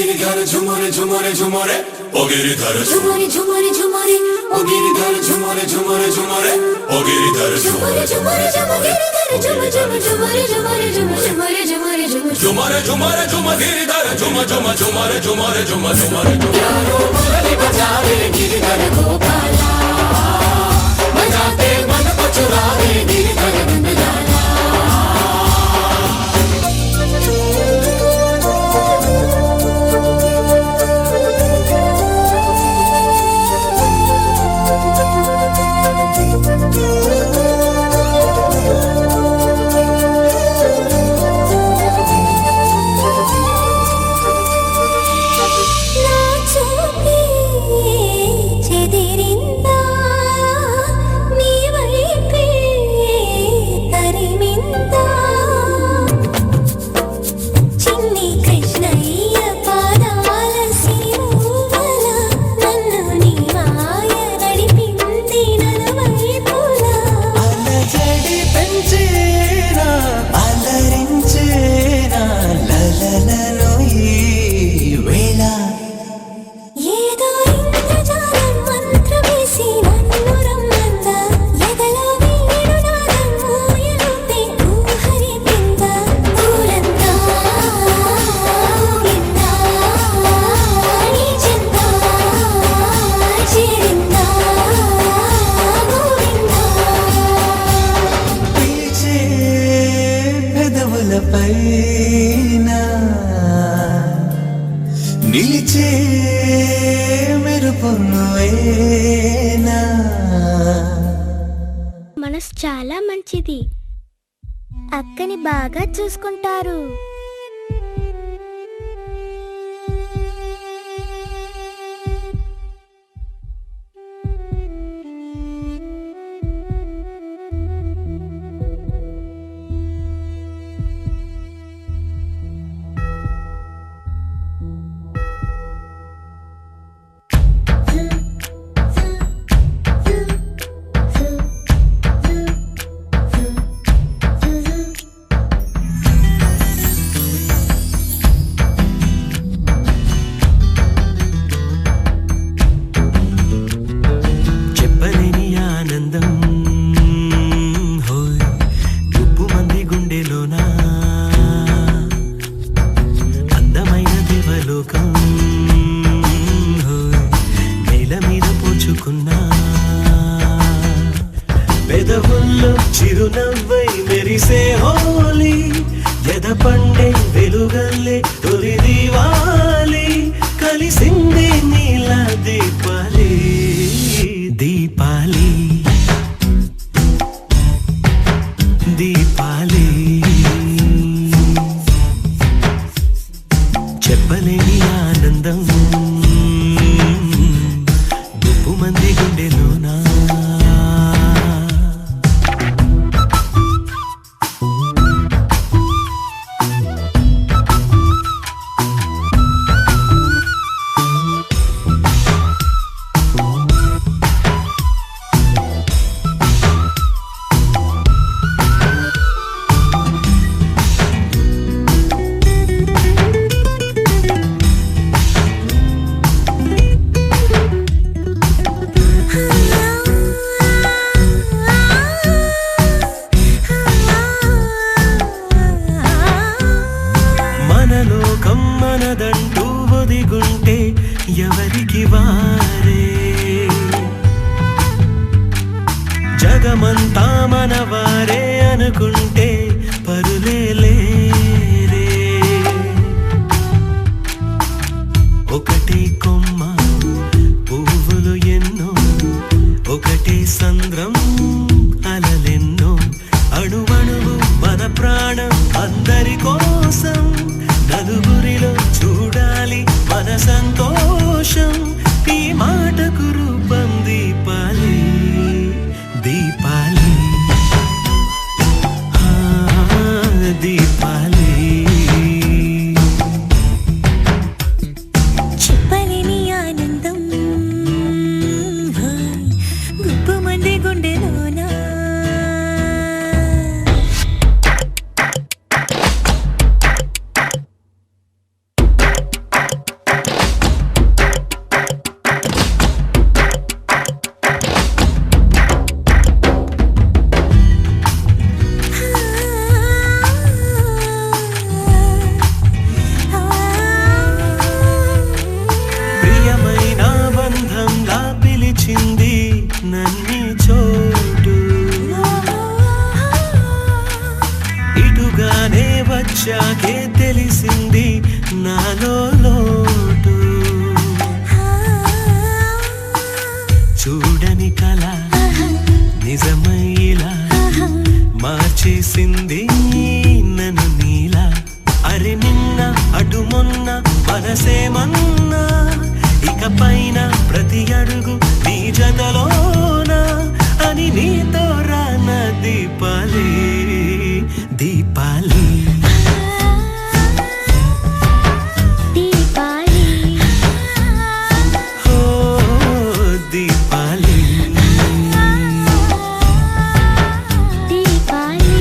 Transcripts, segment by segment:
గిరిధర ఝుమరే ఝుమరే ఝుమరే ఓ గిరిధర ఝుమరే ఝుమరే ఝుమరే ఓ గిరిధర ఝుమరే ఝుమరే ఝుమరే ఓ గిరిధర ఝుమరే ఝుమరే ఝుమరే ఝుమరే ఝుమరే ఝుమరే ఝుమరే ఝుమరే ఝుమరే ఝుమరే ఝుమ గిరిధర ఝుమ ఝుమ ఝుమరే ఝుమరే ఝుమ ఝుమరే यारो मुरली बजावे गिरिधर गोपाला बजाते मन को चुरावे गिरिधर नंदलाला నిలిచే మెరుపునువేనా మనసు చాలా మంచిది. అక్కని బాగా చూసుకుంటారు. పెదవుల్లో చిరునవ్వై మెరిసే హోలీ ఎద పండే వెలుగల్లే తొలి దివాలి కలిసింది నీల దీపాలి దీపాలి దీపాలి చెప్పలేని ఆనందం గుప్పు మంది గుండెలోనా మనదంటూ ఒదిగుంటే ఎవరికి వారే జగమంతా మనవారే అనుకుంటే పరులే లేరే ఒకటే కొమ్మ పువ్వులు ఎన్నో ఒకటే సంద్రం అలలెన్నో అణువణువు మన ప్రాణం అందరి కోసం నలుగురిలో చూడాలి మన సంతోషం ఈ మాటకు రూపం దీపాలి దీపాలి దీపాలి చెప్పలేని ఆనందం గుప్పు మంది గుండెలోనా వచ్చాకే తెలిసింది నాలో లోటు. చూడని కళ నిజమయ్యేలా మార్చేసింది నన్ను నీలా. అరే నిన్న అటు మొన్న మనసేమన్నా, ఇక పైన ప్రతి అడుగు నీ జతలోనా అని నీతో రాన దీపాలి దీపాలి దీపాలి ఓ దీపాలి దీపాలి.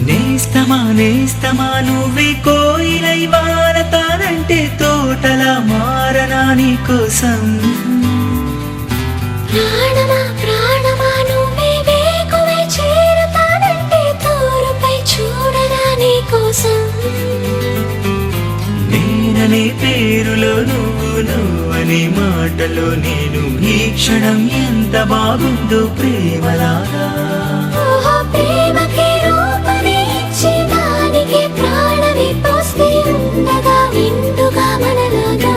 నేస్తమా నేస్తమా నువ్వే కోయిలై వారతానంటే తోటలా మారనా నీ కోసం. ప్రాణమా ప్రాణమా నువ్వే వేకువే చేరతానంటే తోరుపై చూడరా నీ కోసం. నేననే పేరులో నువ్వు, నువ్వనే మాటలో నేను, ఈ క్షణం ఎంత బాగుందో ప్రేమలాగా. ఓహో ప్రేమకి రూపమే ఇచ్చి దానికి ప్రాణమి పోస్తే ఉండగా నిండుగా మనలాగా.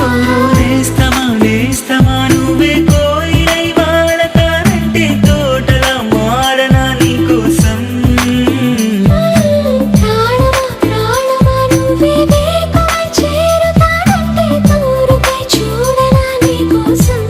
ఓ నేస్తమా నేస్తమా నువ్వే కోయిలై వారతానంటే తోటలా మారనా నీ కోసం. ప్రాణమా ప్రాణమా నువ్వే వేకువై చేరతానంటే తోరుపై చూడరా నీ కోసం.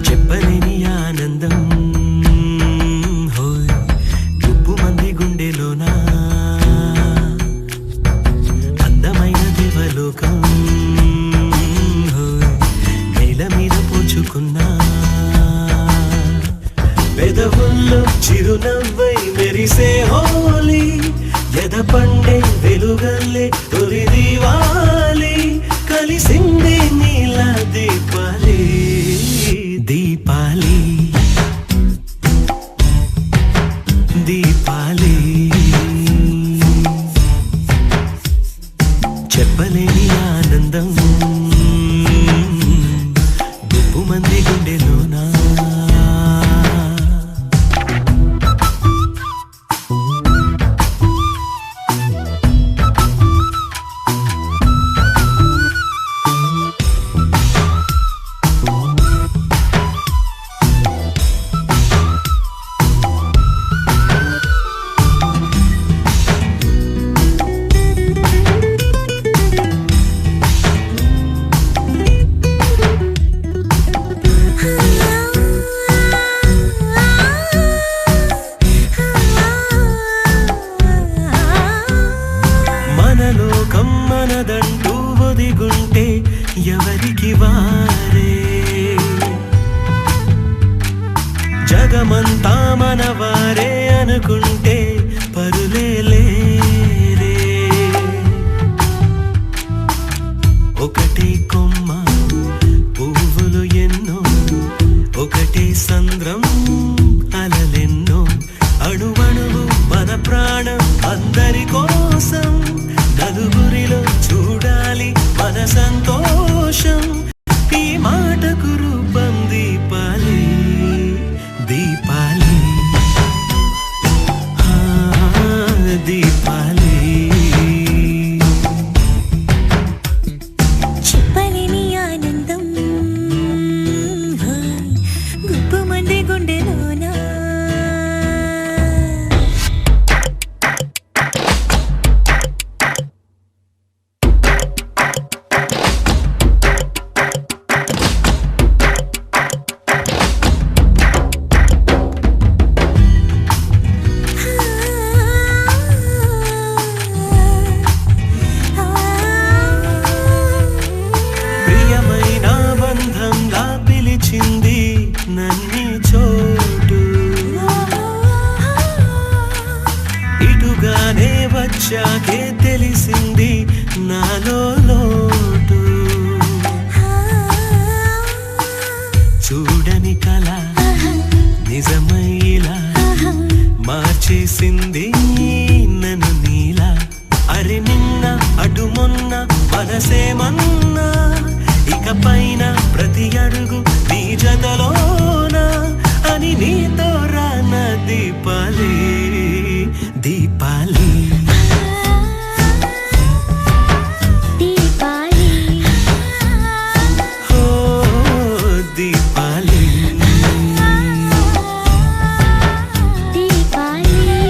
చెప్పలేని ఆనందం హోయ్ గుప్పు మంది గుండెలోనా. అందమైన దేవలోకం హోయ్ నేల మీద పోచుకున్నా. పెదవుల్లో చిరునవ్వై మెరిసే హోలీ, ఎద పండే వెలుగల్లే తొలి దీవాలి. కలిసింది నీల దీపాలి దీపాలి దీపాలి. చెప్పలేని ఆనందం గుప్పు మంది గుండెలోనా. అందరి కోసం నలుగురిలో చూడాలి మన సంతోషం ఈ మాటకు రూపం దీపాలి దీపాలి ఆ, దీపాలి చెప్పలేని ఆనందం హాయ్ గుప్పుమంది గుండెలోనా ప్రియమైన బంధంలా పిలిచింది నన్ని చోటు ఇటుగానే వచ్చాకే తెలిసింది నాలో లోటు చూడని కళ నిజమైలా మార్చేసింది నన్ను నీలా అరి నిన్న అటు మొన్న మనసేమన్నా ఇక పైన ప్రతి అడుగు నీ జతలోనా అని నీతో రాన దీపాలి దీపాలి దీపాలి ఓ దీపాలి దీపాలి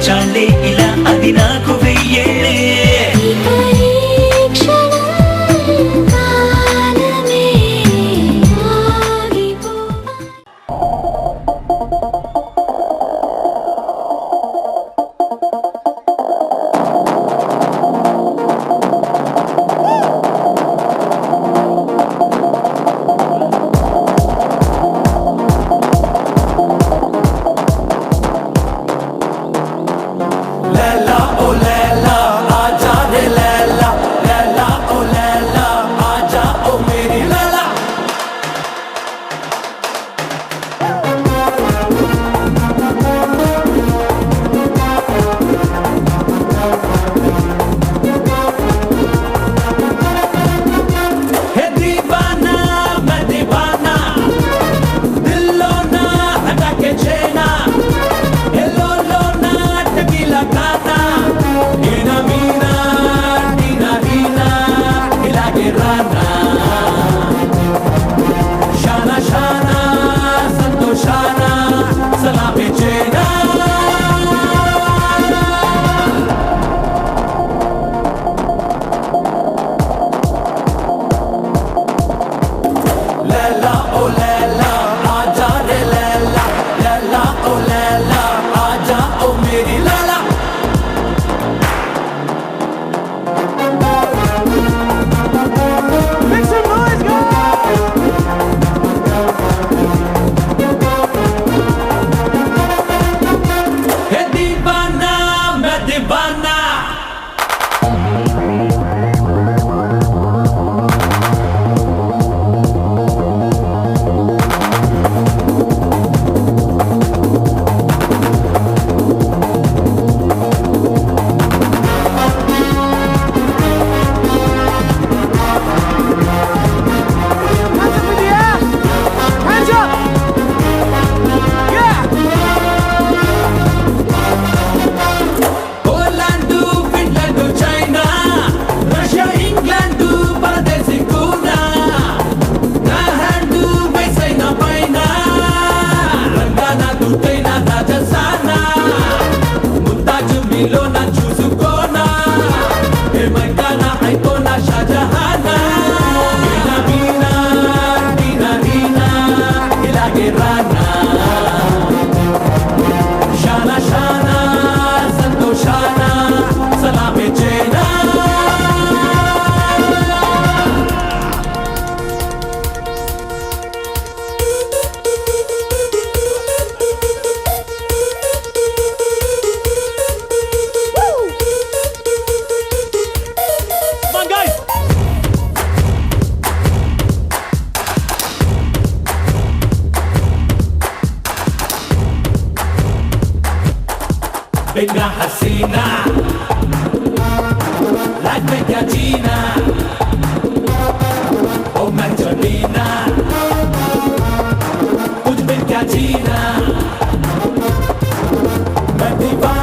చాలే ఇలా అది నాకు వెయ్యేళ్ళే ఇక ఈ క్షణం కాలమే ఆగిపోవా लैला ओ लैला आजा रे लैला लैला ओ लैला आजा ओ मेरी लैला हे दीवाना मैं दीवाना दिलो ना हटा के चेना हेलो लो ना टकीला गाना नीना मीना नीना नीना इलाके राना शाना शाना संतोषाना सलामे चेना लैला ओ लैला आजा रे लैला लैला ओ लैला आजा ओ मेरी लैला हे दीवाना मैं दीवाना Poland Finland China Russia England పరదేశీ కూనా నా హ్యాండు వైసైన పైన రంగాన దుట్టైన రాజసానా ముంతాజు మీలో నా చూసుకోనా ఏమైనా అయిపోనా షాజహానా మీనా మీనా నీనా నీనా ఇలాగే రానా शाना शाना संतोषाना सलामे चेना बिना हसीना लाइफ में क्या जीना ओ मैं जलीना कुछ बिन क्या जीना मैं दीवाना